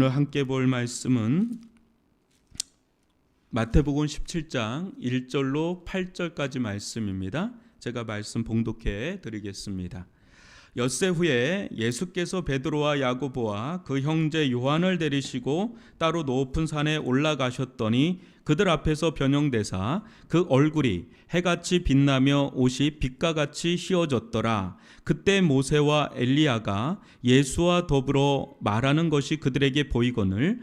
오늘 함께 볼 말씀은 마태복음 17장 1절로 8절까지 말씀입니다. 제가 말씀 봉독해 드리겠습니다. 엿새 후에 예수께서 베드로와 야고보와 그 형제 요한을 데리시고 따로 높은 산에 올라가셨더니 그들 앞에서 변형되사 그 얼굴이 해같이 빛나며 옷이 빛과 같이 휘어졌더라. 그때 모세와 엘리야가 예수와 더불어 말하는 것이 그들에게 보이거늘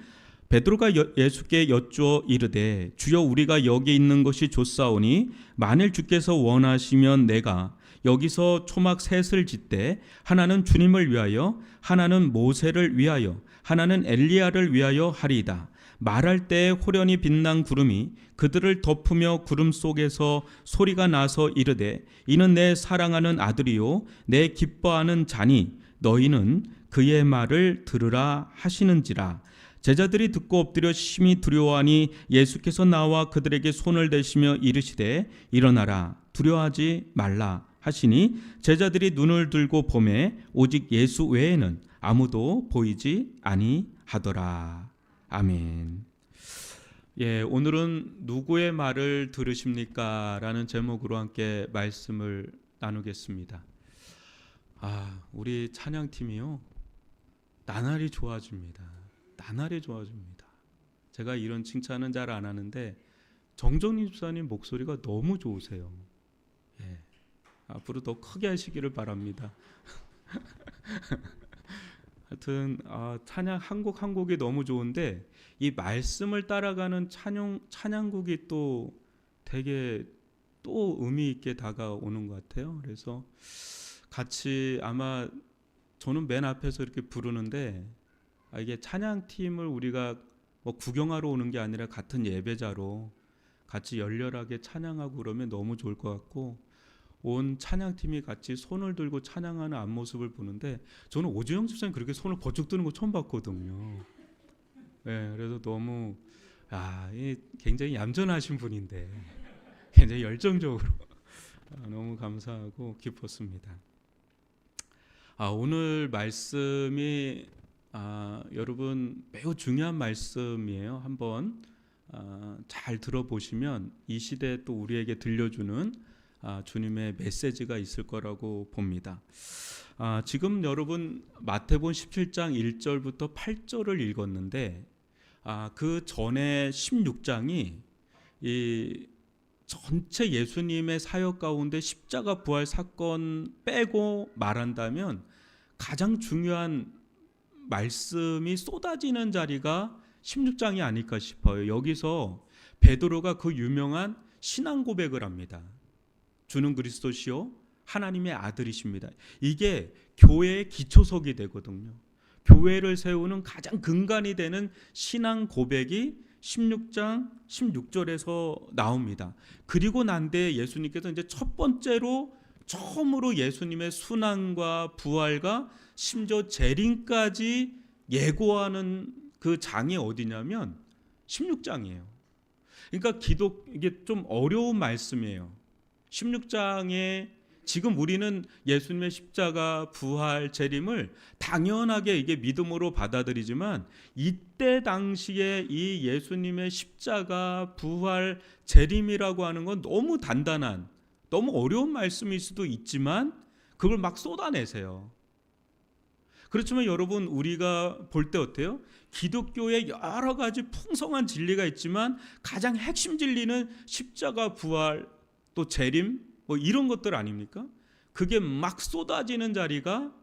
베드로가 예수께 여쭈어 이르되 주여 우리가 여기 있는 것이 좋사오니 만일 주께서 원하시면 내가 여기서 초막 셋을 짓되 하나는 주님을 위하여 하나는 모세를 위하여 하나는 엘리야를 위하여 하리이다. 말할 때에 호련히 빛난 구름이 그들을 덮으며 구름 속에서 소리가 나서 이르되 이는 내 사랑하는 아들이요 내 기뻐하는 자니 너희는 그의 말을 들으라 하시는지라. 제자들이 듣고 엎드려 심히 두려워하니 예수께서 나와 그들에게 손을 대시며 이르시되 일어나라 두려워하지 말라 하시니 제자들이 눈을 들고 보매 오직 예수 외에는 아무도 보이지 아니하더라. 아멘. 오늘은 누구의 말을 들으십니까? 라는 제목으로 함께 말씀을 나누겠습니다. 우리 찬양팀이요 나날이 좋아집니다. 나날이 좋아집니다. 제가 이런 칭찬은 잘 안 하는데 정정림 집사님 목소리가 너무 좋으세요. 앞으로 더 크게 하시기를 바랍니다. 하여튼 찬양 한 곡이 너무 좋은데 이 말씀을 따라가는 찬양곡이 또 되게 또 의미 있게 다가오는 것 같아요. 그래서 같이 아마 저는 맨 앞에서 이렇게 부르는데 이게 찬양팀을 우리가 뭐 구경하러 오는 게 아니라 같은 예배자로 같이 열렬하게 찬양하고 그러면 너무 좋을 것 같고 온 찬양팀이 같이 손을 들고 찬양하는 앞모습을 보는데 저는 오주영 집사님 그렇게 손을 버쩍 드는 거 처음 봤거든요. 그래서 너무 굉장히 얌전하신 분인데 굉장히 열정적으로 너무 감사하고 기뻤습니다. 오늘 말씀이 여러분 매우 중요한 말씀이에요. 한번 잘 들어보시면 이 시대에 또 우리에게 들려주는 주님의 메시지가 있을 거라고 봅니다. 지금 여러분 마태복음 17장 1절부터 8절을 읽었는데 그 전에 16장이 이 전체 예수님의 사역 가운데 십자가 부활 사건 빼고 말한다면 가장 중요한 말씀이 쏟아지는 자리가 16장이 아닐까 싶어요. 여기서 베드로가 그 유명한 신앙 고백을 합니다. 주는 그리스도시요 하나님의 아들이십니다. 이게 교회의 기초석이 되거든요. 교회를 세우는 가장 근간이 되는 신앙 고백이 16장 16절에서 나옵니다. 그리고 난 뒤에 예수님께서 이제 첫 번째로 처음으로 예수님의 순환과 부활과 심지어 재림까지 예고하는 그 장이 어디냐면 16장이에요. 그러니까 이게 좀 어려운 말씀이에요. 16장에 지금 우리는 예수님의 십자가, 부활, 재림을 당연하게 이게 믿음으로 받아들이지만 이때 당시에 이 예수님의 십자가, 부활, 재림이라고 하는 건 너무 단단한, 너무 어려운 말씀일 수도 있지만 그걸 막 쏟아내세요. 그렇지만 여러분 우리가 볼 때 어때요? 기독교에 여러 가지 풍성한 진리가 있지만 가장 핵심 진리는 십자가, 부활, 또 재림 뭐 이런 것들 아닙니까? 그게 막 쏟아지는 자리가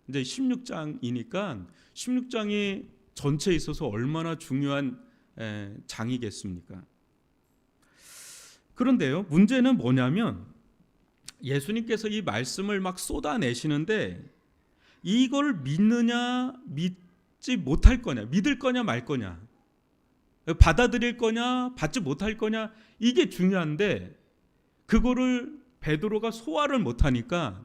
이제 16장이니까 16장이 전체에 있어서 얼마나 중요한 장이겠습니까? 그런데요, 문제는 뭐냐면 예수님께서 이 말씀을 막 쏟아내시는데 이걸 믿느냐 믿지 못할 거냐, 믿을 거냐 말 거냐, 받아들일 거냐 받지 못할 거냐, 이게 중요한데 그거를 베드로가 소화를 못하니까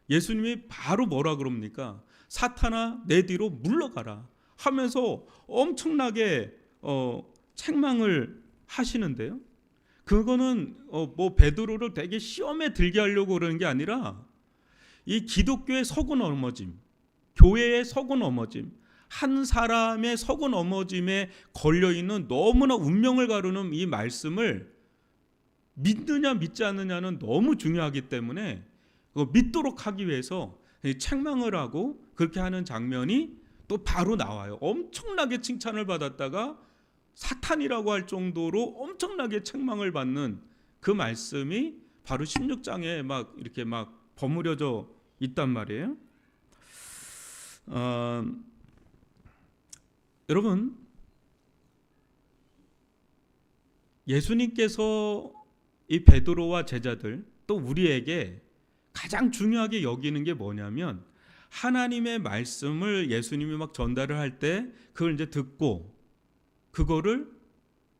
예수님이 바로 뭐라 그럽니까? 사탄아 내 뒤로 물러가라 하면서 엄청나게 책망을 하시는데요. 그거는 뭐 베드로를 되게 시험에 들게 하려고 그러는 게 아니라 이 기독교의 서구 넘어짐, 교회의 서구 넘어짐, 한 사람의 서고 넘어짐에 걸려있는 너무나 운명을 가르는 이 말씀을 믿느냐 믿지 않느냐는 너무 중요하기 때문에 믿도록 하기 위해서 책망을 하고 그렇게 하는 장면이 또 바로 나와요. 엄청나게 칭찬을 받았다가 사탄이라고 할 정도로 엄청나게 책망을 받는 그 말씀이 바로 16장에 막 이렇게 막 버무려져 있단 말이에요. 여러분, 예수님께서 이 베드로와 제자들 또 우리에게 가장 중요하게 여기는 게 뭐냐면 하나님의 말씀을 예수님이 막 전달을 할 때 그걸 이제 듣고 그거를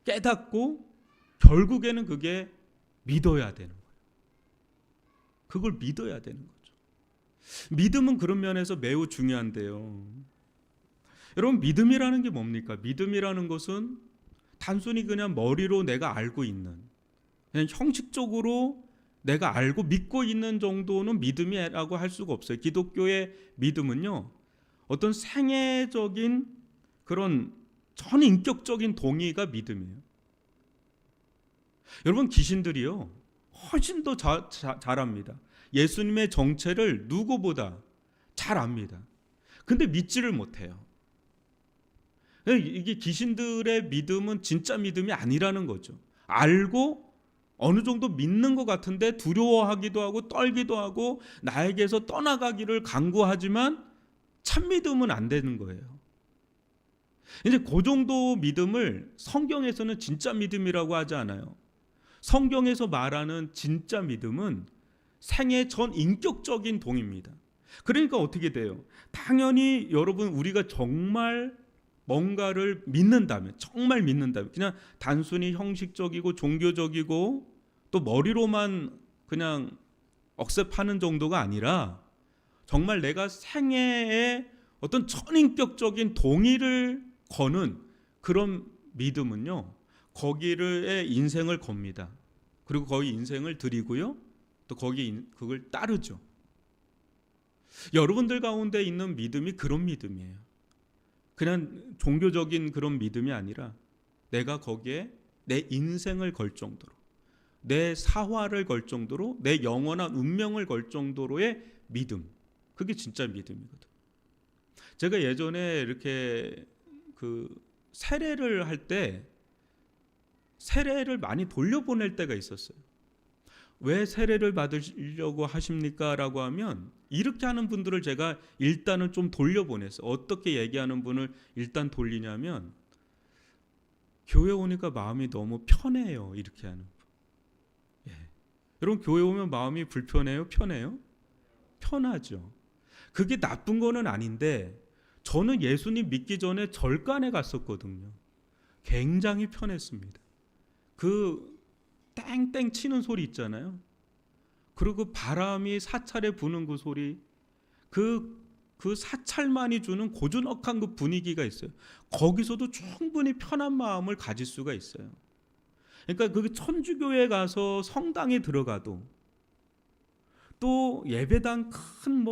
깨닫고 결국에는 그게 믿어야 되는 거예요. 그걸 믿어야 되는 거죠. 믿음은 그런 면에서 매우 중요한데요. 여러분, 믿음이라는 게 뭡니까? 믿음이라는 것은 단순히 그냥 머리로 내가 알고 있는, 그냥 형식적으로 내가 알고 믿고 있는 정도는 믿음이라고 할 수가 없어요. 기독교의 믿음은요, 어떤 생애적인 그런 전인격적인 동의가 믿음이에요. 여러분, 귀신들이요 훨씬 더 잘합니다. 예수님의 정체를 누구보다 잘 압니다. 근데 믿지를 못해요. 이게 귀신들의 믿음은 진짜 믿음이 아니라는 거죠. 알고 어느 정도 믿는 것 같은데 두려워하기도 하고 떨기도 하고 나에게서 떠나가기를 간구하지만 참 믿음은 안 되는 거예요. 이제 그 정도 믿음을 성경에서는 진짜 믿음이라고 하지 않아요. 성경에서 말하는 진짜 믿음은 생애 전 인격적인 동의입니다. 그러니까 어떻게 돼요? 당연히 여러분, 우리가 정말 뭔가를 믿는다면, 정말 믿는다면, 그냥 단순히 형식적이고 종교적이고 또 머리로만 그냥 억셉하는 정도가 아니라 정말 내가 생애에 어떤 전인격적인 동의를 거는 그런 믿음은요, 거기를 인생을 겁니다. 그리고 거기 인생을 드리고요, 또 거기 그걸 따르죠. 여러분들 가운데 있는 믿음이 그런 믿음이에요. 그냥 종교적인 그런 믿음이 아니라 내가 거기에 내 인생을 걸 정도로, 내 사화를 걸 정도로, 내 영원한 운명을 걸 정도로의 믿음, 그게 진짜 믿음이거든. 제가 예전에 이렇게 그 세례를 할 때 세례를 많이 돌려보낼 때가 있었어요. 왜 세례를 받으려고 하십니까? 라고 하면 이렇게 하는 분들을 제가 일단은 좀 돌려보냈어요. 어떻게 얘기하는 분을 일단 돌리냐면 교회 오니까 마음이 너무 편해요. 이렇게 하는 분. 예. 여러분, 교회 오면 마음이 불편해요? 편해요? 편하죠. 그게 나쁜 거는 아닌데 저는 예수님 믿기 전에 절간에 갔었거든요. 굉장히 편했습니다. 그 땡땡 치는 소리 있잖아요. 그리고 바람이 사찰에 부는 그 소리, 그 사찰만이 주는 고즈넉한 그 분위기가 있어요. 거기서도 충분히 편한 마음을 가질 수가 있어요. 그러니까 그 천주교에 가서 성당에 들어가도 또 예배당 큰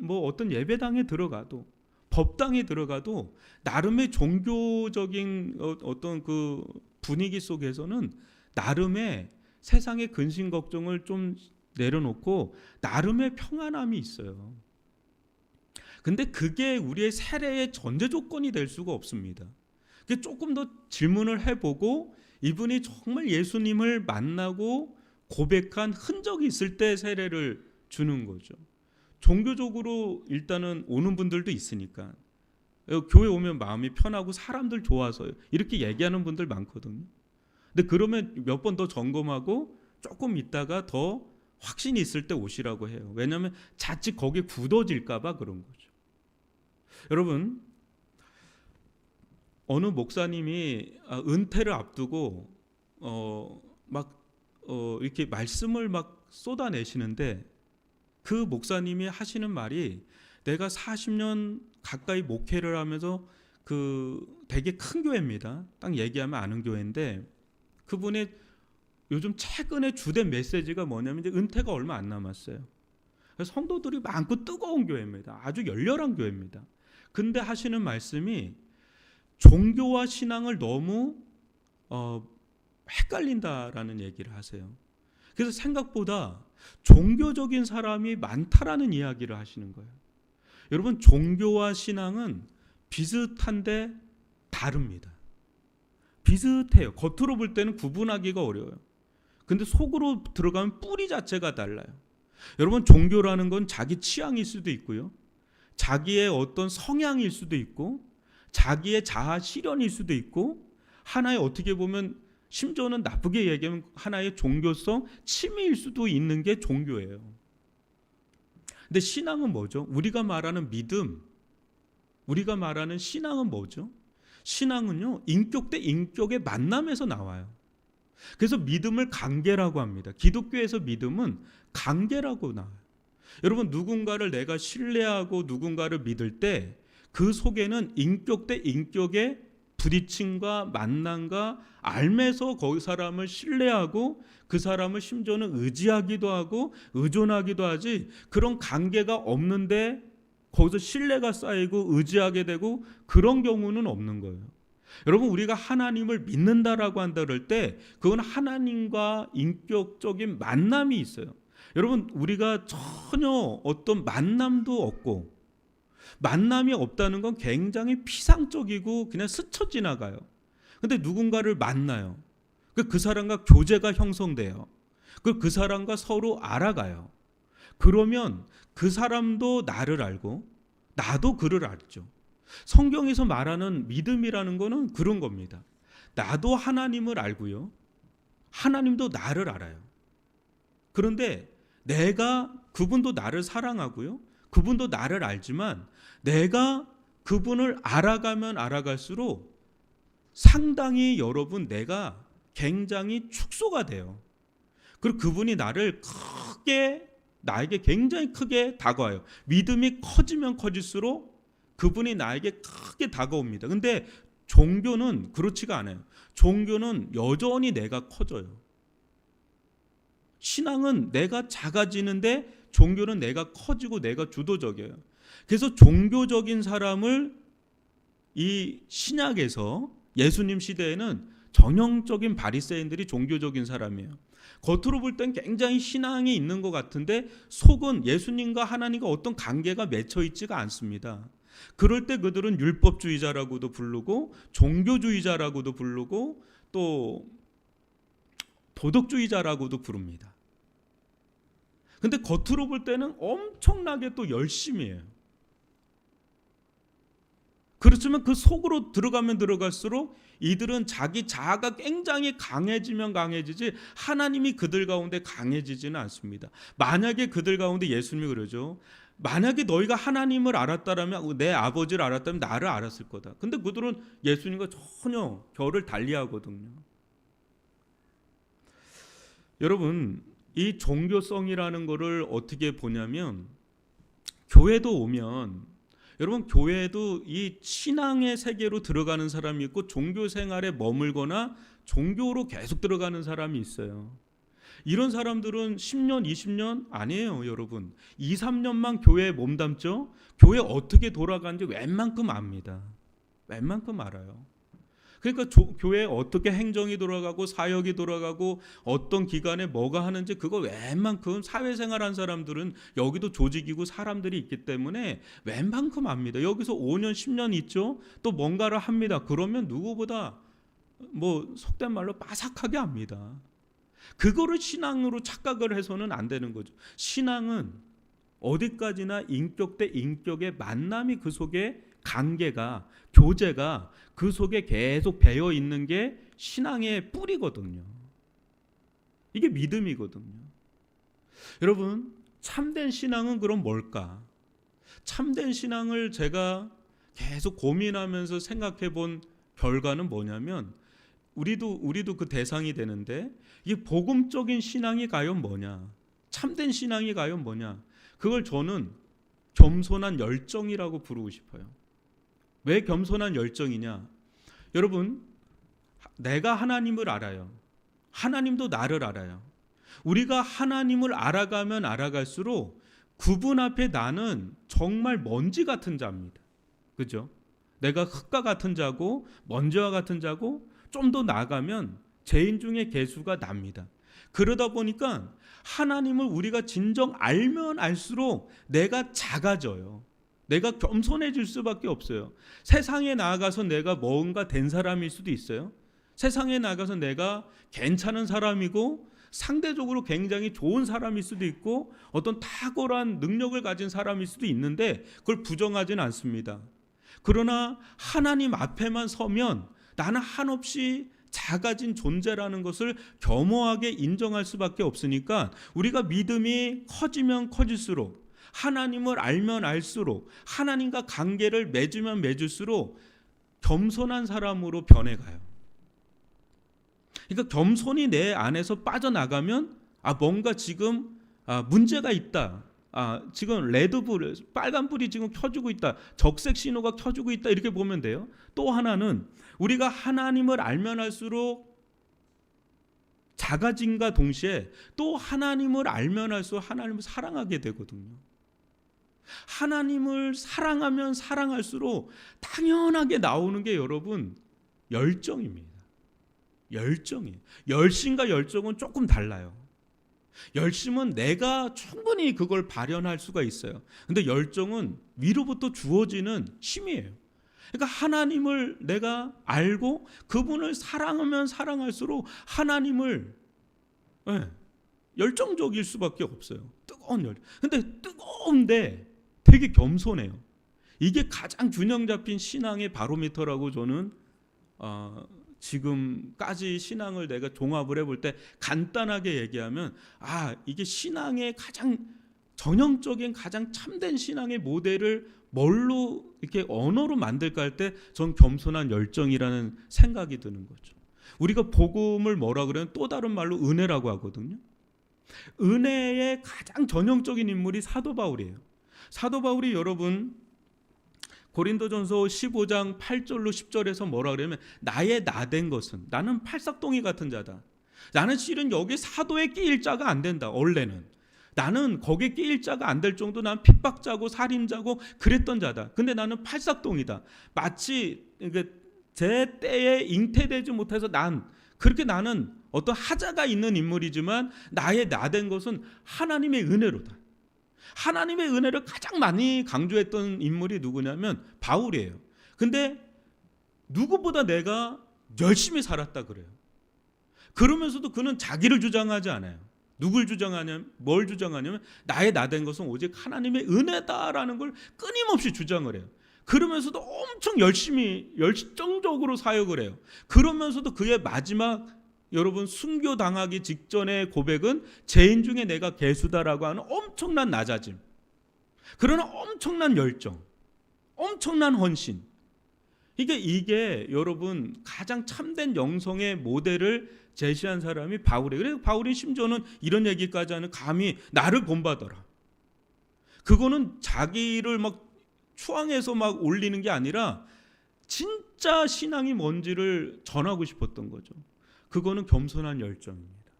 뭐 어떤 예배당에 들어가도 법당에 들어가도 나름의 종교적인 어떤 그 분위기 속에서는 나름의 세상의 근심 걱정을 좀 내려놓고 나름의 평안함이 있어요. 근데 그게 우리의 세례의 전제 조건이 될 수가 없습니다. 조금 더 질문을 해보고 이분이 정말 예수님을 만나고 고백한 흔적이 있을 때 세례를 주는 거죠. 종교적으로 일단은 오는 분들도 있으니까 교회 오면 마음이 편하고 사람들 좋아서요, 이렇게 얘기하는 분들 많거든요. 근데 그러면 몇 번 더 점검하고 조금 있다가 더 확신이 있을 때 오시라고 해요. 왜냐하면 자칫 거기에 굳어질까 봐 그런 거죠. 여러분, 어느 목사님이 은퇴를 앞두고 이렇게 말씀을 막 쏟아내시는데 그 목사님이 하시는 말이, 내가 40년 가까이 목회를 하면서 그 되게 큰 교회입니다. 딱 얘기하면 아는 교회인데 그분의 요즘 최근에 주된 메시지가 뭐냐면 이제 은퇴가 얼마 안 남았어요. 성도들이 많고 뜨거운 교회입니다. 아주 열렬한 교회입니다. 근데 하시는 말씀이 종교와 신앙을 너무 헷갈린다라는 얘기를 하세요. 그래서 생각보다 종교적인 사람이 많다라는 이야기를 하시는 거예요. 여러분, 종교와 신앙은 비슷한데 다릅니다. 비슷해요. 겉으로 볼 때는 구분하기가 어려워요. 근데 속으로 들어가면 뿌리 자체가 달라요. 여러분, 종교라는 건 자기 취향일 수도 있고요, 자기의 어떤 성향일 수도 있고, 자기의 자아 실현일 수도 있고, 하나의 어떻게 보면 심지어는 나쁘게 얘기하면 하나의 종교성 취미일 수도 있는 게 종교예요. 근데 신앙은 뭐죠? 우리가 말하는 믿음, 우리가 말하는 신앙은 뭐죠? 신앙은요, 인격 대 인격의 만남에서 나와요. 그래서 믿음을 관계라고 합니다. 기독교에서 믿음은 관계라고 나와요. 여러분, 누군가를 내가 신뢰하고 누군가를 믿을 때 그 속에는 인격 대 인격의 부딪힘과 만남과 알면서 그 사람을 신뢰하고 그 사람을 심지어는 의지하기도 하고 의존하기도 하지, 그런 관계가 없는데 거기서 신뢰가 쌓이고 의지하게 되고 그런 경우는 없는 거예요. 여러분, 우리가 하나님을 믿는다라고 한다 그럴 때 그건 하나님과 인격적인 만남이 있어요. 여러분, 우리가 전혀 어떤 만남도 없고, 만남이 없다는 건 굉장히 피상적이고 그냥 스쳐 지나가요. 근데 누군가를 만나요. 그 사람과 교제가 형성돼요. 그 사람과 서로 알아가요. 그러면 그 사람도 나를 알고 나도 그를 알죠. 성경에서 말하는 믿음이라는 거는 그런 겁니다. 나도 하나님을 알고요, 하나님도 나를 알아요. 그런데 내가, 그분도 나를 사랑하고요, 그분도 나를 알지만 내가 그분을 알아가면 알아갈수록 상당히 여러분 내가 굉장히 축소가 돼요. 그리고 그분이 나에게 굉장히 크게 다가와요. 믿음이 커지면 커질수록 그분이 나에게 크게 다가옵니다. 근데 종교는 그렇지가 않아요. 종교는 여전히 내가 커져요. 신앙은 내가 작아지는데 종교는 내가 커지고 내가 주도적이에요. 그래서 종교적인 사람을 이 신약에서 예수님 시대에는 전형적인 바리새인들이 종교적인 사람이에요. 겉으로 볼 땐 굉장히 신앙이 있는 것 같은데 속은 예수님과 하나님과 어떤 관계가 맺혀 있지가 않습니다. 그럴 때 그들은 율법주의자라고도 부르고 종교주의자라고도 부르고 또 도덕주의자라고도 부릅니다. 근데 겉으로 볼 때는 엄청나게 또 열심히 해요. 그렇지만 그 속으로 들어가면 들어갈수록 이들은 자기 자아가 굉장히 강해지면 강해지지 하나님이 그들 가운데 강해지지는 않습니다. 만약에 그들 가운데 예수님이 그러죠. 만약에 너희가 하나님을 알았다라면, 내 아버지를 알았다면 나를 알았을 거다. 근데 그들은 예수님과 전혀 결을 달리하거든요. 여러분, 이 종교성이라는 것을 어떻게 보냐면, 교회도 오면, 여러분, 교회에도 이 신앙의 세계로 들어가는 사람이 있고 종교 생활에 머물거나 종교로 계속 들어가는 사람이 있어요. 이런 사람들은 10년, 20년 아니에요, 여러분. 2, 3년만 교회에 몸담죠. 교회 어떻게 돌아가는지 웬만큼 압니다. 웬만큼 알아요. 그러니까 교회에 어떻게 행정이 돌아가고 사역이 돌아가고 어떤 기관에 뭐가 하는지 그거 웬만큼, 사회생활한 사람들은 여기도 조직이고 사람들이 있기 때문에 웬만큼 압니다. 여기서 5년 10년 있죠. 또 뭔가를 합니다. 그러면 누구보다 속된 말로 빠삭하게 압니다. 그거를 신앙으로 착각을 해서는 안 되는 거죠. 신앙은 어디까지나 인격 대 인격의 만남이, 그 속에 관계가, 교제가 그 속에 계속 배어 있는 게 신앙의 뿌리거든요. 이게 믿음이거든요. 여러분, 참된 신앙은 그럼 뭘까? 참된 신앙을 제가 계속 고민하면서 생각해 본 결과는 뭐냐면, 우리도 그 대상이 되는데, 이 복음적인 신앙이 과연 뭐냐? 참된 신앙이 과연 뭐냐? 그걸 저는 겸손한 열정이라고 부르고 싶어요. 왜 겸손한 열정이냐? 여러분, 내가 하나님을 알아요. 하나님도 나를 알아요. 우리가 하나님을 알아가면 알아갈수록 그분 앞에 나는 정말 먼지 같은 자입니다. 그죠? 내가 흙과 같은 자고 먼지와 같은 자고 좀 더 나아가면 죄인 중에 괴수가 납니다. 그러다 보니까 하나님을 우리가 진정 알면 알수록 내가 작아져요. 내가 겸손해질 수밖에 없어요. 세상에 나아가서 내가 뭔가 된 사람일 수도 있어요. 세상에 나가서 내가 괜찮은 사람이고 상대적으로 굉장히 좋은 사람일 수도 있고 어떤 탁월한 능력을 가진 사람일 수도 있는데 그걸 부정하진 않습니다. 그러나 하나님 앞에만 서면 나는 한없이 작아진 존재라는 것을 겸허하게 인정할 수밖에 없으니까 우리가 믿음이 커지면 커질수록 하나님을 알면 알수록 하나님과 관계를 맺으면 맺을수록 겸손한 사람으로 변해가요. 그러니까 겸손이 내 안에서 빠져나가면 뭔가 지금 문제가 있다. 지금 레드불 빨간불이 지금 켜지고 있다. 적색 신호가 켜지고 있다. 이렇게 보면 돼요. 또 하나는 우리가 하나님을 알면 알수록 작아짐과 동시에 또 하나님을 알면 알수록 하나님을 사랑하게 되거든요. 하나님을 사랑하면 사랑할수록 당연하게 나오는 게 여러분 열정입니다. 열정이에요. 열심과 열정은 조금 달라요. 열심은 내가 충분히 그걸 발현할 수가 있어요. 근데 열정은 위로부터 주어지는 힘이에요. 그러니까 하나님을 내가 알고 그분을 사랑하면 사랑할수록 하나님을 열정적일 수밖에 없어요. 뜨거운 열정. 근데 뜨거운데 되게 겸손해요. 이게 가장 균형 잡힌 신앙의 바로미터라고 저는 지금까지 신앙을 내가 종합을 해볼 때 간단하게 얘기하면 이게 신앙의 가장 전형적인 가장 참된 신앙의 모델을 뭘로 이렇게 언어로 만들까 할 때 전 겸손한 열정이라는 생각이 드는 거죠. 우리가 복음을 뭐라 그러면 또 다른 말로 은혜라고 하거든요. 은혜의 가장 전형적인 인물이 사도 바울이에요. 사도 바울이 여러분 고린도전서 15장 8절로 10절에서 뭐라 그러냐면 나의 나된 것은 나는 팔싹동이 같은 자다. 나는 실은 여기 사도에 끼일 자가 안 된다. 원래는 나는 거기에 끼일 자가 안 될 정도 난 핍박자고 살인자고 그랬던 자다. 근데 나는 팔싹동이다. 마치 제 때에 잉태되지 못해서 그렇게 나는 어떤 하자가 있는 인물이지만 나의 나된 것은 하나님의 은혜로다. 하나님의 은혜를 가장 많이 강조했던 인물이 누구냐면 바울이에요. 근데 누구보다 내가 열심히 살았다 그래요. 그러면서도 그는 자기를 주장하지 않아요. 누굴 주장하냐면 뭘 주장하냐면 나의 나된 것은 오직 하나님의 은혜다라는 걸 끊임없이 주장을 해요. 그러면서도 엄청 열정적으로 사역을 해요. 그러면서도 그의 마지막 여러분 순교당하기 직전의 고백은 죄인 중에 내가 괴수다라고 하는 엄청난 낮아짐, 그러나 엄청난 열정, 엄청난 헌신. 이게 여러분 가장 참된 영성의 모델을 제시한 사람이 바울이에요. 그래서 바울이 심지어는 이런 얘기까지 하는 감히 나를 본받아라. 그거는 자기를 추앙해서 올리는 게 아니라 진짜 신앙이 뭔지를 전하고 싶었던 거죠. 그거는 겸손한 열정입니다.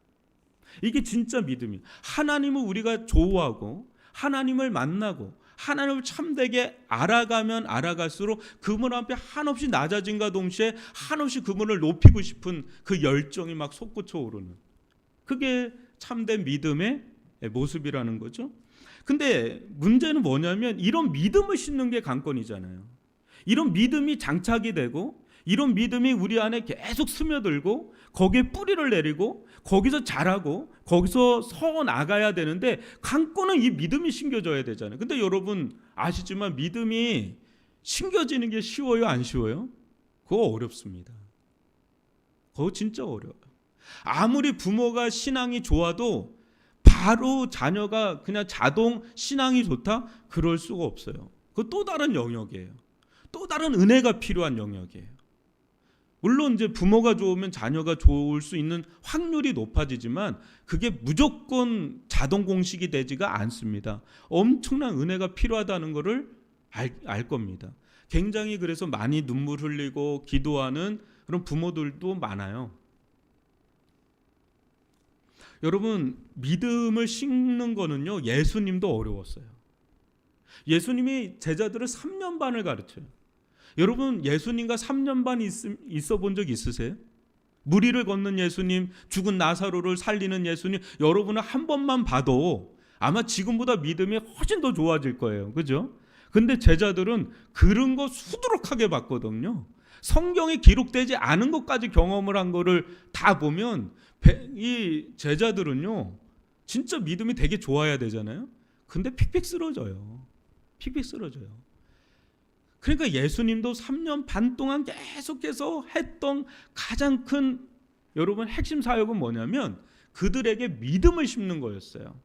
이게 진짜 믿음이에요. 하나님을 우리가 좋아하고 하나님을 만나고 하나님을 참되게 알아가면 알아갈수록 그분 앞에 한없이 낮아짐과 동시에 한없이 그분을 높이고 싶은 그 열정이 솟구쳐 오르는, 그게 참된 믿음의 모습이라는 거죠. 근데 문제는 뭐냐면 이런 믿음을 심는 게 관건이잖아요. 이런 믿음이 장착이 되고 이런 믿음이 우리 안에 계속 스며들고 거기에 뿌리를 내리고 거기서 자라고 거기서 서 나가야 되는데 관건은 이 믿음이 심겨져야 되잖아요. 근데 여러분 아시지만 믿음이 심겨지는 게 쉬워요, 안 쉬워요? 그거 어렵습니다. 그거 진짜 어려워요. 아무리 부모가 신앙이 좋아도 바로 자녀가 그냥 자동 신앙이 좋다? 그럴 수가 없어요. 그거 또 다른 영역이에요. 또 다른 은혜가 필요한 영역이에요. 물론 이제 부모가 좋으면 자녀가 좋을 수 있는 확률이 높아지지만 그게 무조건 자동 공식이 되지가 않습니다. 엄청난 은혜가 필요하다는 것을 알 겁니다. 굉장히 그래서 많이 눈물 흘리고 기도하는 그런 부모들도 많아요. 여러분 믿음을 심는 거는요 예수님도 어려웠어요. 예수님이 제자들을 3년 반을 가르쳐요. 여러분 예수님과 3년 반 있어 본 적 있으세요? 무리를 걷는 예수님, 죽은 나사로를 살리는 예수님, 여러분은 한 번만 봐도 아마 지금보다 믿음이 훨씬 더 좋아질 거예요. 그죠? 근데 제자들은 그런 거 수두룩하게 봤거든요. 성경에 기록되지 않은 것까지 경험을 한 거를 다 보면 이 제자들은요, 진짜 믿음이 되게 좋아야 되잖아요. 근데 픽픽 쓰러져요. 픽픽 쓰러져요. 그러니까 예수님도 3년 반 동안 계속해서 했던 가장 큰 여러분 핵심 사역은 뭐냐면 그들에게 믿음을 심는 거였어요.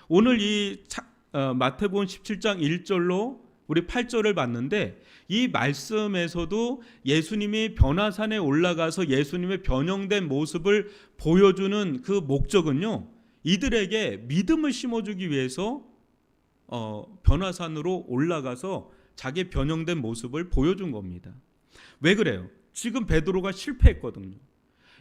오늘 이 마태복음 17장 1절로 우리 8절을 봤는데 이 말씀에서도 예수님이 변화산에 올라가서 예수님의 변형된 모습을 보여주는 그 목적은요, 이들에게 믿음을 심어주기 위해서 변화산으로 올라가서 자기 변형된 모습을 보여준 겁니다. 왜 그래요? 지금 베드로가 실패했거든요.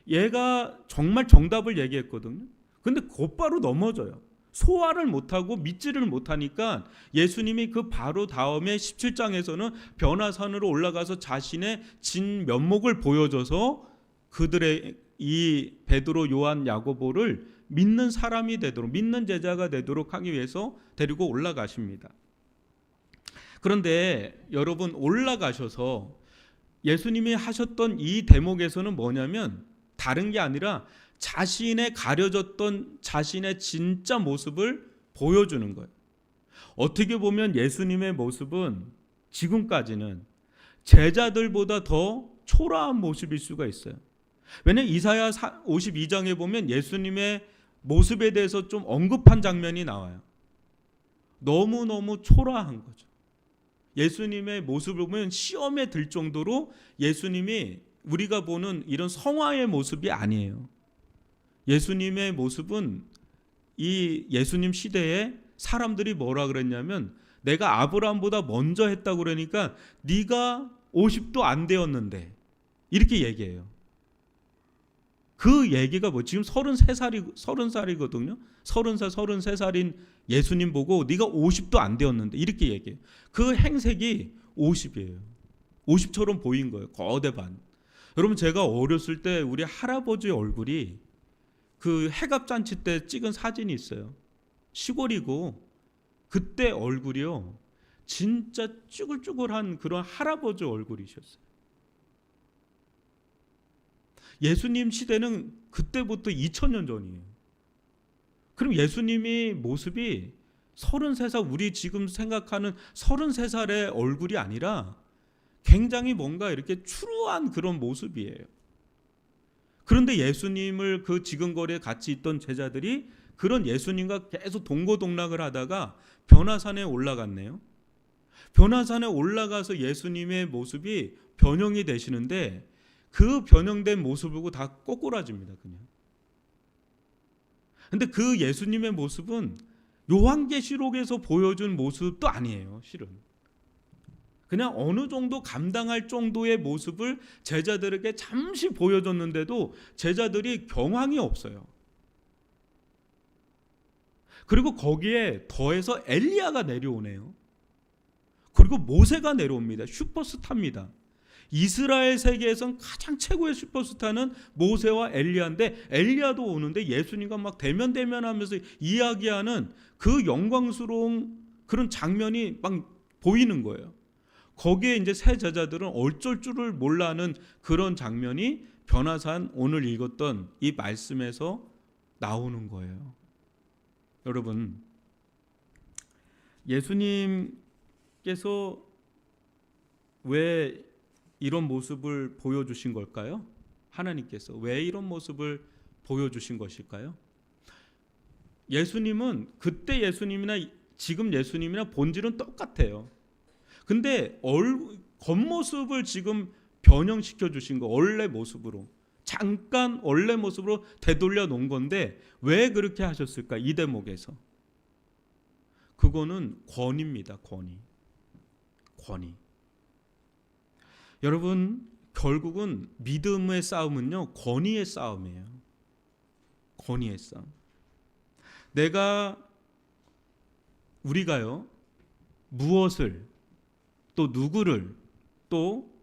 얘가 정말 정답을 얘기했거든요. 근데 곧바로 넘어져요. 소화를 못하고 믿지를 못하니까 예수님이 그 바로 다음에 17장에서는 변화산으로 올라가서 자신의 진 면목을 보여줘서 그들의 이 베드로, 요한, 야고보를 믿는 사람이 되도록, 믿는 제자가 되도록 하기 위해서 데리고 올라가십니다. 그런데 여러분, 올라가셔서 예수님이 하셨던 이 대목에서는 뭐냐면 다른 게 아니라 자신의 가려졌던 자신의 진짜 모습을 보여주는 거예요. 어떻게 보면 예수님의 모습은 지금까지는 제자들보다 더 초라한 모습일 수가 있어요. 왜냐하면 이사야 52장에 보면 예수님의 모습에 대해서 좀 언급한 장면이 나와요. 너무너무 초라한 거죠. 예수님의 모습을 보면 시험에 들 정도로 예수님이 우리가 보는 이런 성화의 모습이 아니에요. 예수님의 모습은 이 예수님 시대에 사람들이 뭐라 그랬냐면 내가 아브라함보다 먼저 했다고 그러니까 네가 50도 안 되었는데 이렇게 얘기해요. 그 얘기가 뭐 지금 30살이거든요. 30살, 33살인 예수님 보고 네가 50도 안 되었는데 이렇게 얘기해요. 그 행색이 50이에요. 50처럼 보인 거예요. 거대 반. 여러분, 제가 어렸을 때 우리 할아버지 얼굴이 그 해갑잔치 때 찍은 사진이 있어요. 시골이고 그때 얼굴이요, 진짜 쭈글쭈글한 그런 할아버지 얼굴이셨어요. 예수님 시대는 그때부터 2000년 전이에요. 그럼 예수님이 모습이 33살, 우리 지금 생각하는 33살의 얼굴이 아니라 굉장히 뭔가 이렇게 추루한 그런 모습이에요. 그런데 예수님을 그 지근거리에 같이 있던 제자들이 그런 예수님과 계속 동고동락을 하다가 변화산에 올라갔네요. 변화산에 올라가서 예수님의 모습이 변형이 되시는데 그 변형된 모습을 보고 다 꼬꾸라집니다. 그냥. 근데 그 예수님의 모습은 요한계시록에서 보여준 모습도 아니에요. 실은 그냥 어느 정도 감당할 정도의 모습을 제자들에게 잠시 보여줬는데도 제자들이 경황이 없어요. 그리고 거기에 더해서 엘리야가 내려오네요. 그리고 모세가 내려옵니다. 슈퍼스타입니다. 이스라엘 세계에선 가장 최고의 슈퍼스타는 모세와 엘리야인데 엘리야도 오는데 예수님과 막 대면하면서 이야기하는 그 영광스러운 그런 장면이 막 보이는 거예요. 거기에 이제 새 제자들은 어쩔 줄을 몰라하는 그런 장면이 변화산 오늘 읽었던 이 말씀에서 나오는 거예요. 여러분, 예수님께서 왜 이런 모습을 보여주신 걸까요? 하나님께서 왜 이런 모습을 보여주신 것일까요? 예수님은 그때 예수님이나 지금 예수님이나 본질은 똑같아요. 근데 겉모습을 지금 변형시켜 주신 거, 원래 모습으로 잠깐 원래 모습으로 되돌려 놓은 건데 왜 그렇게 하셨을까? 이 대목에서 그거는 권위입니다. 권위. 여러분, 결국은 믿음의 싸움은요, 권위의 싸움이에요. 권위의 싸움. 우리가요, 무엇을 또 누구를 또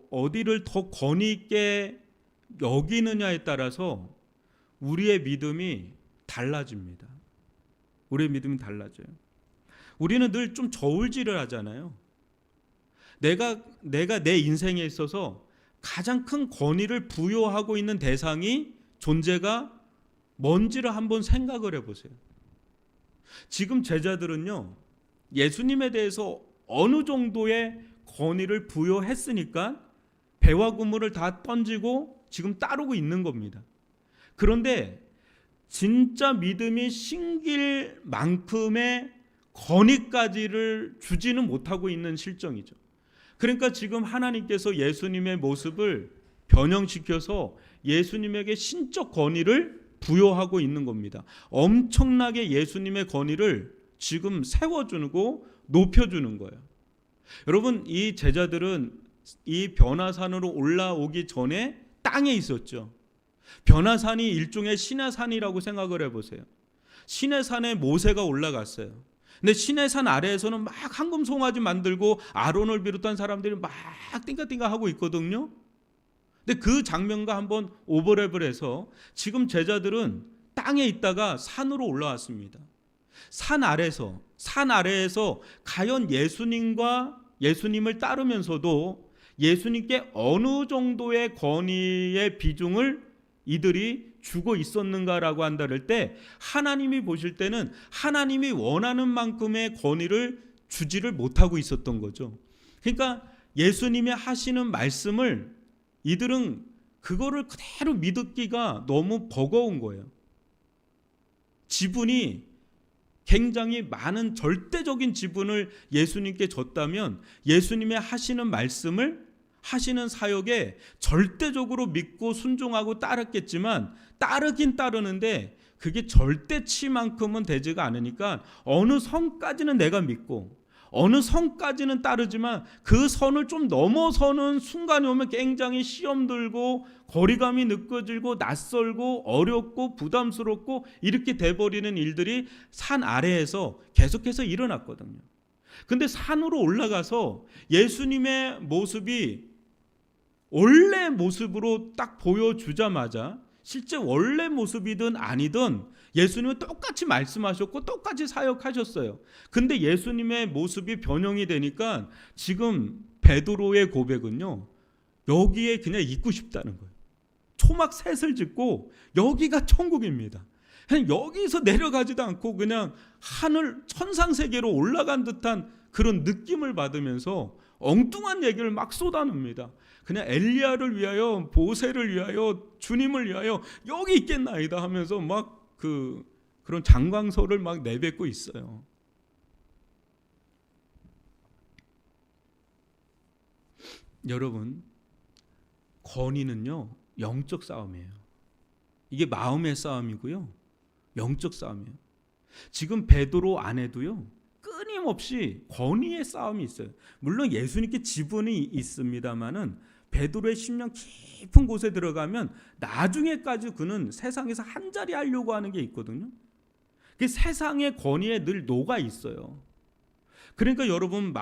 어디를 더 권위 있게 여기느냐에 따라서 우리의 믿음이 달라집니다. 우리의 믿음이 달라져요. 우리는 늘 좀 저울질을 하잖아요. 내가 내 인생에 있어서 가장 큰 권위를 부여하고 있는 대상이 존재가 뭔지를 한번 생각을 해보세요. 지금 제자들은요, 예수님에 대해서 어느 정도의 권위를 부여했으니까 배와 그물을 다 던지고 지금 따르고 있는 겁니다. 그런데 진짜 믿음이 신길 만큼의 권위까지를 주지는 못하고 있는 실정이죠. 그러니까 지금 하나님께서 예수님의 모습을 변형시켜서 예수님에게 신적 권위를 부여하고 있는 겁니다. 엄청나게 예수님의 권위를 지금 세워주고 높여주는 거예요. 여러분, 이 제자들은 이 변화산으로 올라오기 전에 땅에 있었죠. 변화산이 일종의 시내산이라고 생각을 해보세요. 시내산에 모세가 올라갔어요. 근데 시내산 아래에서는 막 황금 송아지 만들고 아론을 비롯한 사람들이 막 띵까띵까 하고 있거든요. 근데 그 장면과 한번 오버랩을 해서 지금 제자들은 땅에 있다가 산으로 올라왔습니다. 산 아래에서 과연 예수님을 따르면서도 예수님께 어느 정도의 권위의 비중을 이들이 주고 있었는가라고 한다를 때 하나님이 보실 때는 하나님이 원하는 만큼의 권위를 주지를 못하고 있었던 거죠. 그러니까 예수님이 하시는 말씀을 이들은 그거를 그대로 믿기가 너무 버거운 거예요. 지분이 굉장히 많은 절대적인 지분을 예수님께 줬다면 예수님의 하시는 말씀을 하시는 사역에 절대적으로 믿고 순종하고 따랐겠지만 따르긴 따르는데 그게 절대치만큼은 되지가 않으니까 어느 선까지는 내가 믿고 어느 선까지는 따르지만 그 선을 좀 넘어서는 순간이 오면 굉장히 시험 들고 거리감이 느껴지고 낯설고 어렵고 부담스럽고 이렇게 돼버리는 일들이 산 아래에서 계속해서 일어났거든요. 근데 산으로 올라가서 예수님의 모습이 원래 모습으로 딱 보여주자마자 실제 원래 모습이든 아니든 예수님은 똑같이 말씀하셨고 똑같이 사역하셨어요. 근데 예수님의 모습이 변형이 되니까 지금 베드로의 고백은요, 여기에 그냥 있고 싶다는 거예요. 초막 셋을 짓고 여기가 천국입니다. 그냥 여기서 내려가지도 않고 그냥 하늘 천상세계로 올라간 듯한 그런 느낌을 받으면서 엉뚱한 얘기를 막 쏟아냅니다. 그냥 엘리야를 위하여, 보세를 위하여, 주님을 위하여 여기 있겠나이다 하면서 막 그런 장광설을 막 내뱉고 있어요. 여러분, 권위는요, 영적 싸움이에요. 이게 마음의 싸움이고요, 영적 싸움이에요. 지금 베드로 안에도요, 끊임없이 권위의 싸움이 있어요. 물론 예수님께 지분이 있습니다만은 베드로의 심령 깊은 곳에 들어가면 나중에까지 그는 세상에서 한 자리 하려고 하는 게 있거든요. 그 세상의 권위에 늘 녹아 있어요. 그러니까 여러분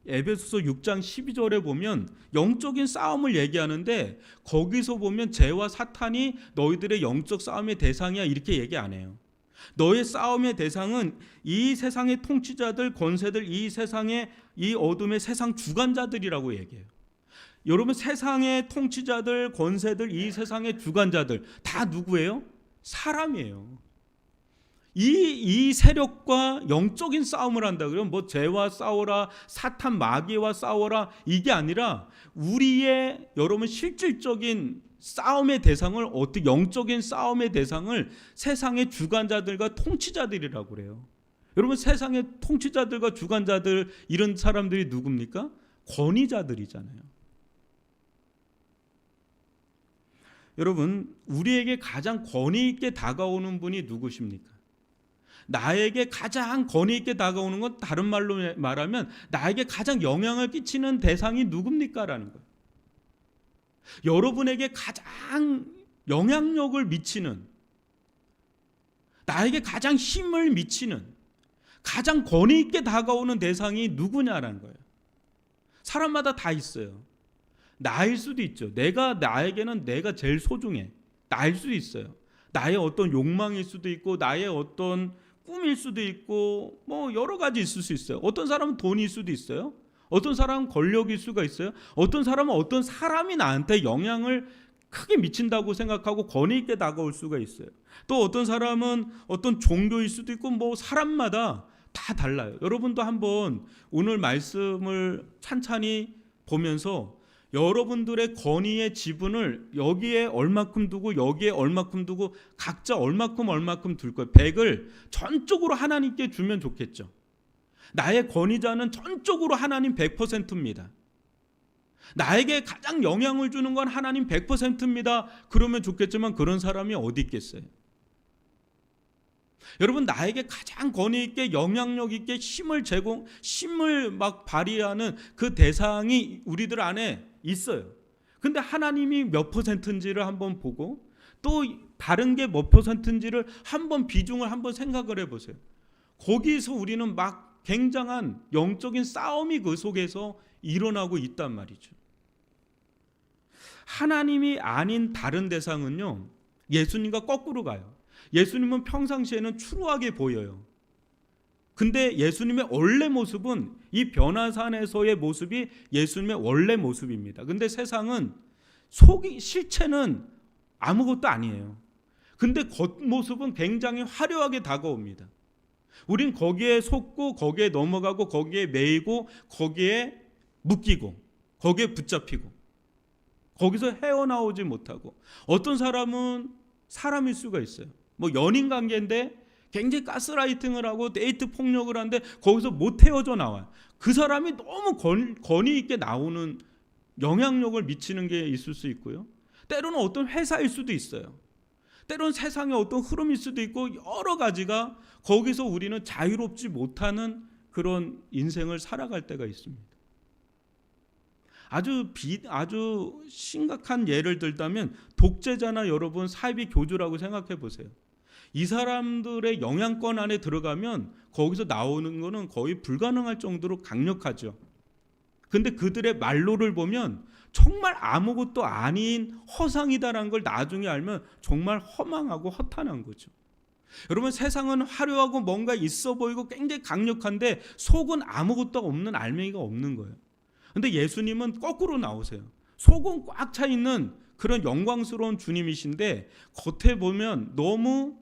에베소서 6장 12절에 보면 영적인 싸움을 얘기하는데 거기서 보면 죄와 사탄이 너희들의 영적 싸움의 대상이야 이렇게 얘기 안 해요. 너의 싸움의 대상은 이 세상의 통치자들, 권세들, 이 세상의 이 어둠의 세상 주관자들이라고 얘기해요. 여러분, 세상의 통치자들, 권세들, 이 세상의 주관자들 다 누구예요? 사람이에요. 이 세력과 영적인 싸움을 한다 그러면 뭐 죄와 싸워라, 사탄 마귀와 싸워라 이게 아니라 우리의 여러분 실질적인 싸움의 대상을 어떻게 영적인 싸움의 대상을 세상의 주관자들과 통치자들이라고 그래요. 여러분, 세상의 통치자들과 주관자들 이런 사람들이 누굽니까? 권위자들이잖아요. 여러분, 우리에게 가장 권위 있게 다가오는 분이 누구십니까? 나에게 가장 권위 있게 다가오는 건 다른 말로 말하면 나에게 가장 영향을 끼치는 대상이 누굽니까? 라는 거예요. 여러분에게 가장 영향력을 미치는, 나에게 가장 힘을 미치는, 가장 권위 있게 다가오는 대상이 누구냐라는 거예요. 사람마다 다 있어요. 나일 수도 있죠. 나에게는 내가 제일 소중해. 나일 수도 있어요. 나의 어떤 욕망일 수도 있고 나의 어떤 꿈일 수도 있고 뭐 여러 가지 있을 수 있어요. 어떤 사람은 돈일 수도 있어요. 어떤 사람은 권력일 수가 있어요. 어떤 사람은 어떤 사람이 나한테 영향을 크게 미친다고 생각하고 권위 있게 다가올 수가 있어요. 또 어떤 사람은 어떤 종교일 수도 있고 뭐 사람마다 다 달라요. 여러분도 한번 오늘 말씀을 찬찬히 보면서 여러분들의 권위의 지분을 여기에 얼마큼 두고 여기에 얼마큼 두고 각자 얼마큼 둘 거예요. 100을 전적으로 하나님께 주면 좋겠죠. 나의 권위자는 전적으로 하나님 100%입니다. 나에게 가장 영향을 주는 건 하나님 100%입니다. 그러면 좋겠지만 그런 사람이 어디 있겠어요? 여러분, 나에게 가장 권위 있게 영향력 있게 힘을 막 발휘하는 그 대상이 우리들 안에 있어요. 근데 하나님이 몇 %인지를 한번 보고 또 다른 게 몇 %인지를 한번 비중을 한번 생각을 해보세요. 거기서 우리는 막 굉장한 영적인 싸움이 그 속에서 일어나고 있단 말이죠. 하나님이 아닌 다른 대상은요, 예수님과 거꾸로 가요. 예수님은 평상시에는 추루하게 보여요. 근데 예수님의 원래 모습은 이 변화산에서의 모습이 예수님의 원래 모습입니다. 근데 세상은 실체는 아무것도 아니에요. 근데 겉모습은 굉장히 화려하게 다가옵니다. 우린 거기에 속고 거기에 넘어가고 거기에 매이고 거기에 묶이고 거기에 붙잡히고 거기서 헤어나오지 못하고 어떤 사람은 사람일 수가 있어요. 뭐 연인 관계인데 굉장히 가스라이팅을 하고 데이트 폭력을 하는데 거기서 못 헤어져 나와요. 그 사람이 너무 권위 있게 나오는 영향력을 미치는 게 있을 수 있고요. 때로는 어떤 회사일 수도 있어요. 때로는 세상의 어떤 흐름일 수도 있고 여러 가지가 거기서 우리는 자유롭지 못하는 그런 인생을 살아갈 때가 있습니다. 아주 심각한 예를 들자면 독재자나 여러분 사이비 교주라고 생각해 보세요. 이 사람들의 영향권 안에 들어가면 거기서 나오는 거는 거의 불가능할 정도로 강력하죠. 근데 그들의 말로를 보면 정말 아무것도 아닌 허상이다라는 걸 나중에 알면 정말 허망하고 허탄한 거죠. 여러분, 세상은 화려하고 뭔가 있어 보이고 굉장히 강력한데 속은 아무것도 없는 알맹이가 없는 거예요. 근데 예수님은 거꾸로 나오세요. 속은 꽉 차 있는 그런 영광스러운 주님이신데 겉에 보면 너무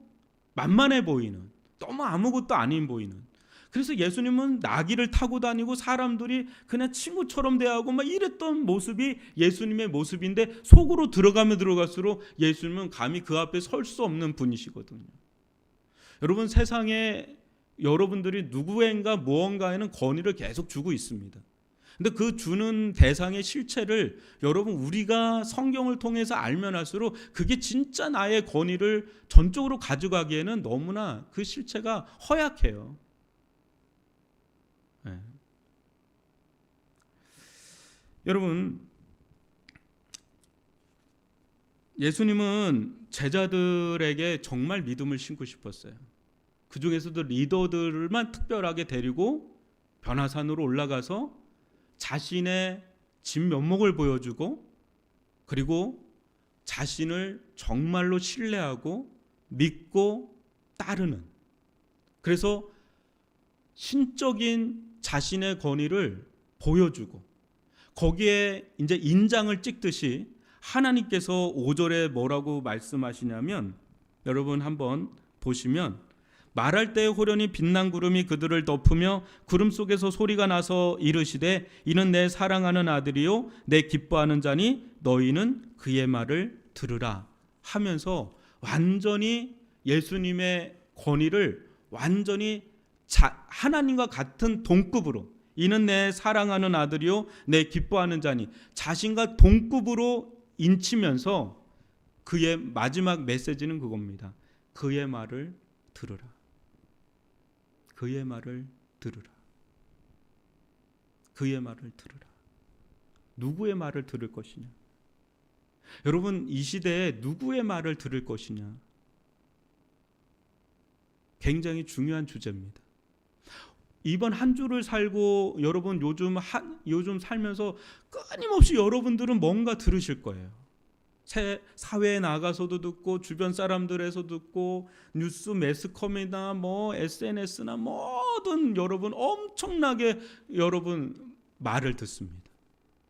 만만해 보이는, 너무 아무것도 아닌 보이는. 그래서 예수님은 나귀를 타고 다니고 사람들이 그냥 친구처럼 대하고 막 이랬던 모습이 예수님의 모습인데 속으로 들어가면 들어갈수록 예수님은 감히 그 앞에 설 수 없는 분이시거든요. 여러분, 세상에 여러분들이 누구인가 무언가에는 권위를 계속 주고 있습니다. 근데 그 주는 대상의 실체를 여러분 우리가 성경을 통해서 알면 할수록 그게 진짜 나의 권위를 전적으로 가져가기에는 너무나 그 실체가 허약해요. 네. 여러분, 예수님은 제자들에게 정말 믿음을 심고 싶었어요. 그 중에서도 리더들만 특별하게 데리고 변화산으로 올라가서 자신의 진면목을 보여주고 그리고 자신을 정말로 신뢰하고 믿고 따르는, 그래서 신적인 자신의 권위를 보여주고 거기에 이제 인장을 찍듯이 하나님께서 5절에 뭐라고 말씀하시냐면, 여러분 한번 보시면 말할 때에 호련히 빛난 구름이 그들을 덮으며 구름 속에서 소리가 나서 이르시되 이는 내 사랑하는 아들이요 내 기뻐하는 자니 너희는 그의 말을 들으라 하면서 완전히 예수님의 권위를 완전히 하나님과 같은 동급으로, 이는 내 사랑하는 아들이요 내 기뻐하는 자니, 자신과 동급으로 인치면서 그의 마지막 메시지는 그겁니다. 그의 말을 들으라. 그의 말을 들으라. 그의 말을 들으라. 누구의 말을 들을 것이냐? 여러분, 이 시대에 누구의 말을 들을 것이냐? 굉장히 중요한 주제입니다. 이번 한 주를 살고 여러분 요즘 살면서 끊임없이 여러분들은 뭔가 들으실 거예요. 사회에 나가서도 듣고 주변 사람들에서 듣고 뉴스 매스컴이나 뭐 SNS나 뭐든 여러분 엄청나게 여러분 말을 듣습니다.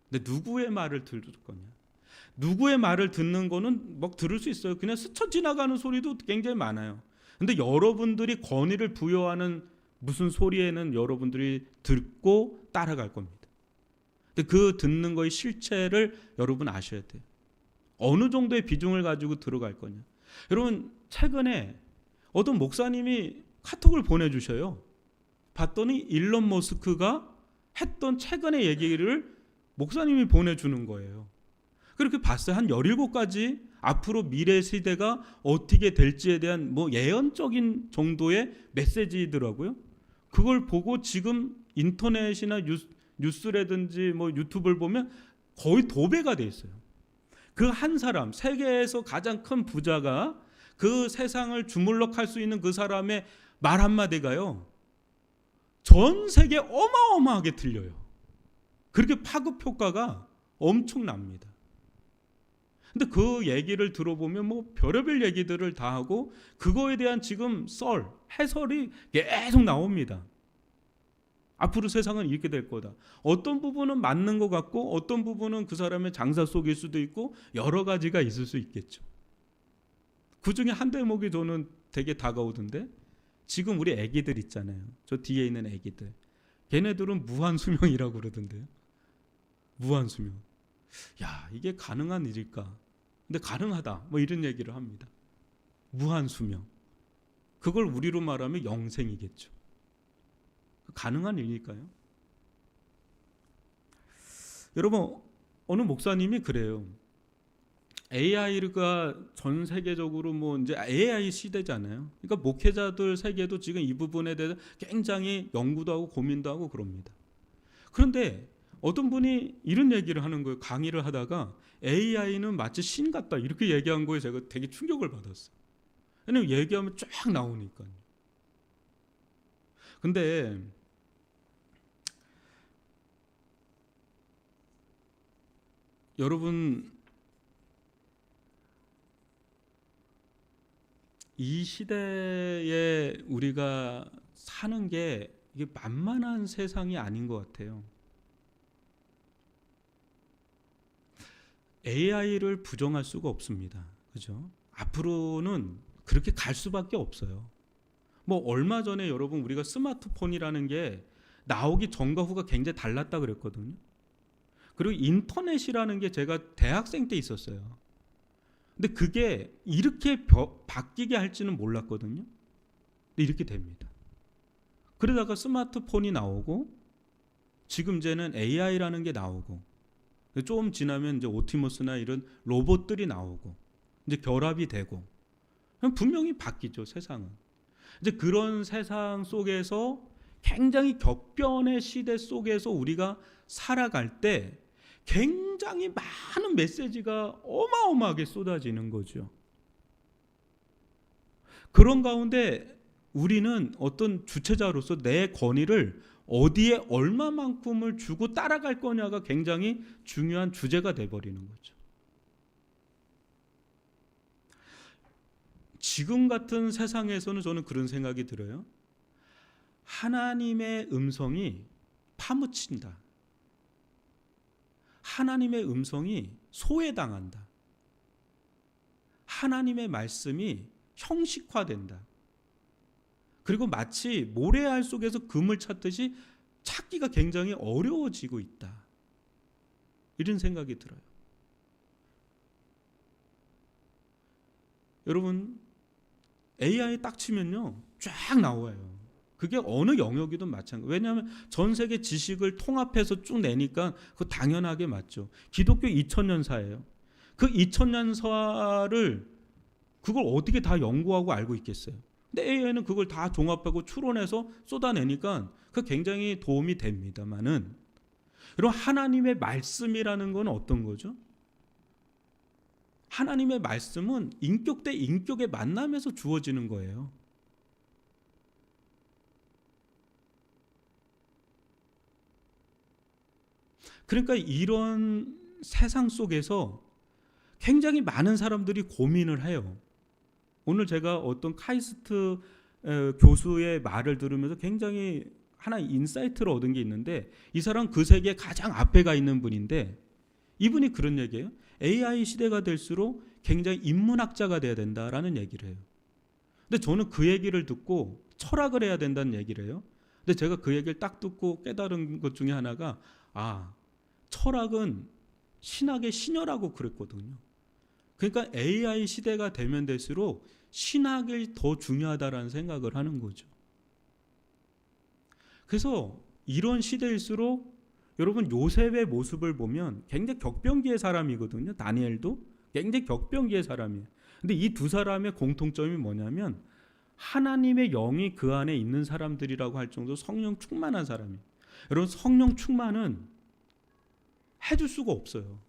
근데 누구의 말을 들을 거냐? 누구의 말을 듣는 거는 막 들을 수 있어요. 그냥 스쳐 지나가는 소리도 굉장히 많아요. 근데 여러분들이 권위를 부여하는 무슨 소리에는 여러분들이 듣고 따라갈 겁니다. 근데 그 듣는 거의 실체를 여러분 아셔야 돼요. 어느 정도의 비중을 가지고 들어갈 거냐. 여러분 최근에 어떤 목사님이 카톡을 보내주셔요. 봤더니 일론 머스크가 했던 최근의 얘기를 목사님이 보내주는 거예요. 그렇게 봤어요. 한 17가지 앞으로 미래 시대가 어떻게 될지에 대한 뭐 예언적인 정도의 메시지더라고요. 그걸 보고 지금 인터넷이나 뉴스라든지 뭐 유튜브를 보면 거의 도배가 돼 있어요. 그 한 사람, 세계에서 가장 큰 부자가 그 세상을 주물럭할 수 있는 그 사람의 말 한마디가요, 전 세계 어마어마하게 들려요. 그렇게 파급 효과가 엄청납니다. 근데 그 얘기를 들어보면 뭐 별의별 얘기들을 다 하고 그거에 대한 지금 해설이 계속 나옵니다. 앞으로 세상은 이렇게 될 거다. 어떤 부분은 맞는 것 같고 어떤 부분은 그 사람의 장사 속일 수도 있고 여러 가지가 있을 수 있겠죠. 그 중에 한 대목이 저는 되게 다가오던데, 지금 우리 애기들 있잖아요. 저 뒤에 있는 애기들. 걔네들은 무한수명이라고 그러던데요. 무한수명. 야, 이게 가능한 일일까? 근데 가능하다. 뭐 이런 얘기를 합니다. 무한수명. 그걸 우리로 말하면 영생이겠죠. 가능한 일일까요? 여러분, 어느 목사님이 그래요. AI가 전 세계적으로 뭐 이제 AI 시대잖아요. 그러니까 목회자들 세계도 지금 이 부분에 대해서 굉장히 연구도 하고 고민도 하고 그럽니다. 그런데 어떤 분이 이런 얘기를 하는 거예요. 강의를 하다가 AI는 마치 신 같다 이렇게 얘기한 거에 제가 되게 충격을 받았어요. 왜냐면 얘기하면 쫙 나오니까요. 근데 여러분, 이 시대에 우리가 사는 게 이게 만만한 세상이 아닌 것 같아요. AI를 부정할 수가 없습니다. 그죠? 앞으로는 그렇게 갈 수밖에 없어요. 뭐 얼마 전에 여러분 우리가 스마트폰이라는 게 나오기 전과 후가 굉장히 달랐다 그랬거든요. 그리고 인터넷이라는 게 제가 대학생 때 있었어요. 근데 그게 이렇게 바뀌게 할지는 몰랐거든요. 근데 이렇게 됩니다. 그러다가 스마트폰이 나오고 지금 이제는 AI라는 게 나오고 좀 지나면 이제 옵티머스나 이런 로봇들이 나오고 이제 결합이 되고 분명히 바뀌죠, 세상은. 이제 그런 세상 속에서 굉장히 격변의 시대 속에서 우리가 살아갈 때 굉장히 많은 메시지가 어마어마하게 쏟아지는 거죠. 그런 가운데 우리는 어떤 주체자로서 내 권위를 어디에 얼마만큼을 주고 따라갈 거냐가 굉장히 중요한 주제가 돼버리는 거죠. 지금 같은 세상에서는 저는 그런 생각이 들어요. 하나님의 음성이 파묻힌다. 하나님의 음성이 소외당한다. 하나님의 말씀이 형식화된다. 그리고 마치 모래알 속에서 금을 찾듯이 찾기가 굉장히 어려워지고 있다. 이런 생각이 들어요. 여러분, AI 딱 치면요, 쫙 나와요. 그게 어느 영역이든 마찬가지. 왜냐하면 전 세계 지식을 통합해서 쭉 내니까 그거 당연하게 맞죠. 기독교 2000년사예요. 그 2000년사를 그걸 어떻게 다 연구하고 알고 있겠어요. 근데 AI는 그걸 다 종합하고 추론해서 쏟아내니까 그 굉장히 도움이 됩니다만은, 여러분, 하나님의 말씀이라는 건 어떤 거죠? 하나님의 말씀은 인격 대 인격의 만남에서 주어지는 거예요. 그러니까 이런 세상 속에서 굉장히 많은 사람들이 고민을 해요. 오늘 제가 어떤 카이스트 교수의 말을 들으면서 굉장히 하나 인사이트를 얻은 게 있는데, 이 사람 그 세계 가장 앞에 가 있는 분인데 이분이 그런 얘기예요. AI 시대가 될수록 굉장히 인문학자가 돼야 된다라는 얘기를 해요. 근데 저는 그 얘기를 듣고 철학을 해야 된다는 얘기를 해요. 근데 제가 그 얘기를 딱 듣고 깨달은 것 중에 하나가, 철학은 신학의 신여라고 그랬거든요. 그러니까 AI 시대가 되면 될수록 신학이 더 중요하다라는 생각을 하는 거죠. 그래서 이런 시대일수록 여러분 요셉의 모습을 보면 굉장히 격변기의 사람이거든요. 다니엘도 굉장히 격변기의 사람이에요. 근데 이 두 사람의 공통점이 뭐냐면 하나님의 영이 그 안에 있는 사람들이라고 할 정도로 성령 충만한 사람이에요. 여러분 성령 충만은 해줄 수가 없어요.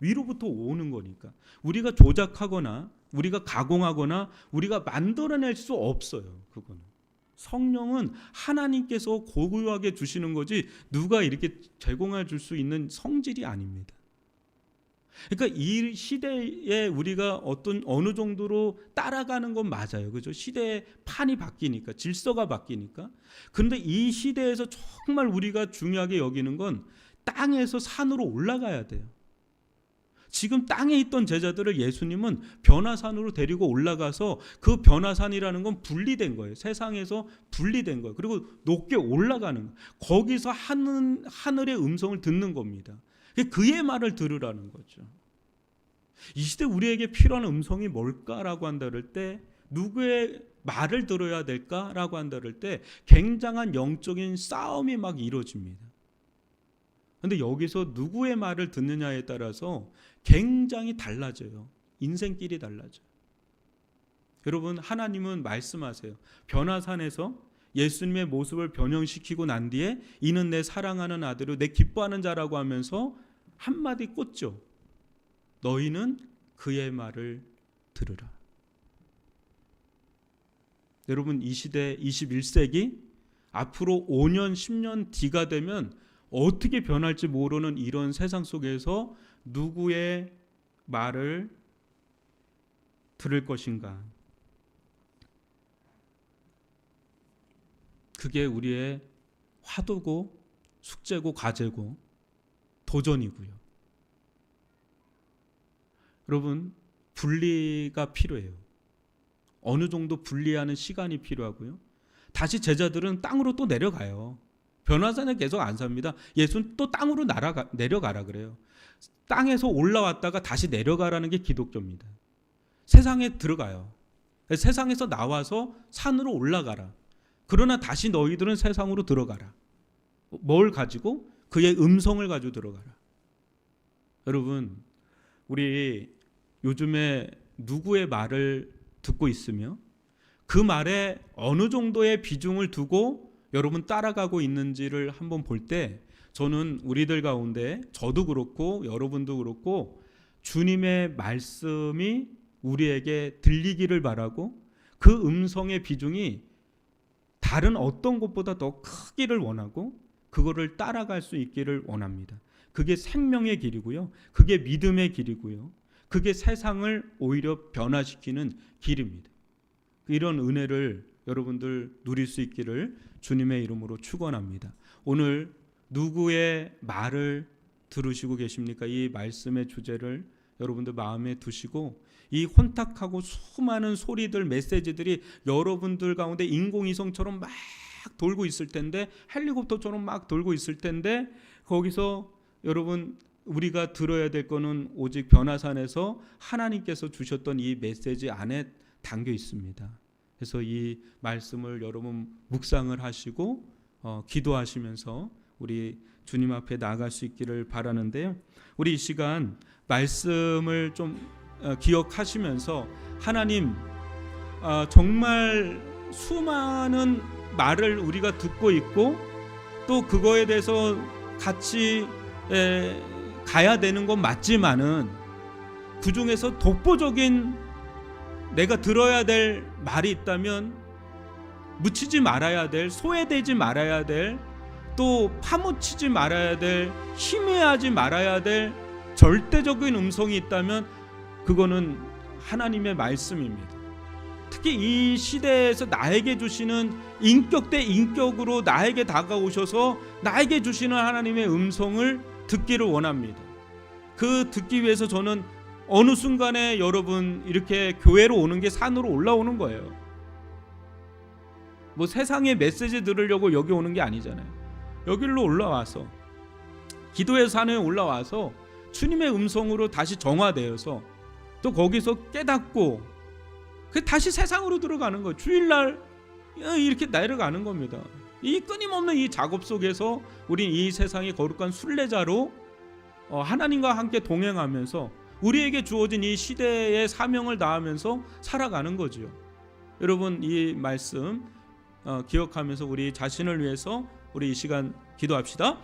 위로부터 오는 거니까. 우리가 조작하거나 우리가 가공하거나 우리가 만들어낼 수 없어요. 그거는. 성령은 하나님께서 고유하게 주시는 거지 누가 이렇게 제공해 줄 수 있는 성질이 아닙니다. 그러니까 이 시대에 우리가 어느 정도로 따라가는 건 맞아요. 그죠? 시대의 판이 바뀌니까, 질서가 바뀌니까. 그런데 이 시대에서 정말 우리가 중요하게 여기는 건 땅에서 산으로 올라가야 돼요. 지금 땅에 있던 제자들을 예수님은 변화산으로 데리고 올라가서 그 변화산이라는 건 분리된 거예요. 세상에서 분리된 거예요. 그리고 높게 올라가는 거예요. 거기서 하늘의 음성을 듣는 겁니다. 그의 말을 들으라는 거죠. 이 시대 우리에게 필요한 음성이 뭘까라고 한다 그럴 때, 누구의 말을 들어야 될까라고 한다 그럴 때 굉장한 영적인 싸움이 막 이루어집니다. 그런데 여기서 누구의 말을 듣느냐에 따라서 굉장히 달라져요. 인생길이 달라져요. 여러분 하나님은 말씀하세요. 변화산에서 예수님의 모습을 변형시키고 난 뒤에 이는 내 사랑하는 아들이요 내 기뻐하는 자라고 하면서 한마디 꽂죠. 너희는 그의 말을 들으라. 여러분 이 시대 21세기 앞으로 5년 10년 뒤가 되면 어떻게 변할지 모르는 이런 세상 속에서 누구의 말을 들을 것인가? 그게 우리의 화두고 숙제고 과제고 도전이고요. 여러분 분리가 필요해요. 어느 정도 분리하는 시간이 필요하고요. 다시 제자들은 땅으로 또 내려가요. 변화산에 계속 안 삽니다. 예수는 또 땅으로 내려가라 그래요. 땅에서 올라왔다가 다시 내려가라는 게 기독교입니다. 세상에 들어가요. 세상에서 나와서 산으로 올라가라. 그러나 다시 너희들은 세상으로 들어가라. 뭘 가지고? 그의 음성을 가지고 들어가라. 여러분 우리 요즘에 누구의 말을 듣고 있으며 그 말에 어느 정도의 비중을 두고 여러분 따라가고 있는지를 한번 볼 때, 저는 우리들 가운데 저도 그렇고 여러분도 그렇고 주님의 말씀이 우리에게 들리기를 바라고 그 음성의 비중이 다른 어떤 것보다 더 크기를 원하고 그거를 따라갈 수 있기를 원합니다. 그게 생명의 길이고요. 그게 믿음의 길이고요. 그게 세상을 오히려 변화시키는 길입니다. 이런 은혜를 여러분들 누릴 수 있기를 주님의 이름으로 축원합니다. 오늘 누구의 말을 들으시고 계십니까? 이 말씀의 주제를 여러분들 마음에 두시고, 이 혼탁하고 수많은 소리들, 메시지들이 여러분들 가운데 인공위성처럼 막 돌고 있을 텐데, 헬리콥터처럼 막 돌고 있을 텐데, 거기서 여러분 우리가 들어야 될 거는 오직 변화산에서 하나님께서 주셨던 이 메시지 안에 담겨 있습니다. 그래서 이 말씀을 여러분 묵상을 하시고 기도하시면서 우리 주님 앞에 나아갈 수 있기를 바라는데요. 우리 이 시간 말씀을 좀 기억하시면서 하나님 정말 수많은 말을 우리가 듣고 있고 또 그거에 대해서 같이 가야 되는 건 맞지만은 그 중에서 독보적인 내가 들어야 될 말이 있다면 묻히지 말아야 될, 소외되지 말아야 될 또 파묻히지 말아야 될, 희미하지 말아야 될 절대적인 음성이 있다면 그거는 하나님의 말씀입니다. 특히 이 시대에서 나에게 주시는 인격 대 인격으로 나에게 다가오셔서 나에게 주시는 하나님의 음성을 듣기를 원합니다. 그 듣기 위해서 저는 어느 순간에 여러분 이렇게 교회로 오는 게 산으로 올라오는 거예요. 뭐 세상의 메시지 들으려고 여기 오는 게 아니잖아요. 여기로 올라와서 기도의 산에 올라와서 주님의 음성으로 다시 정화되어서 또 거기서 깨닫고 다시 세상으로 들어가는 거예요. 주일날 이렇게 내려가는 겁니다. 이 끊임없는 이 작업 속에서 우린 이 세상의 거룩한 순례자로 하나님과 함께 동행하면서 우리에게 주어진 이 시대의 사명을 다하면서 살아가는 거지요. 여러분 이 말씀 기억하면서 우리 자신을 위해서 우리 이 시간 기도합시다.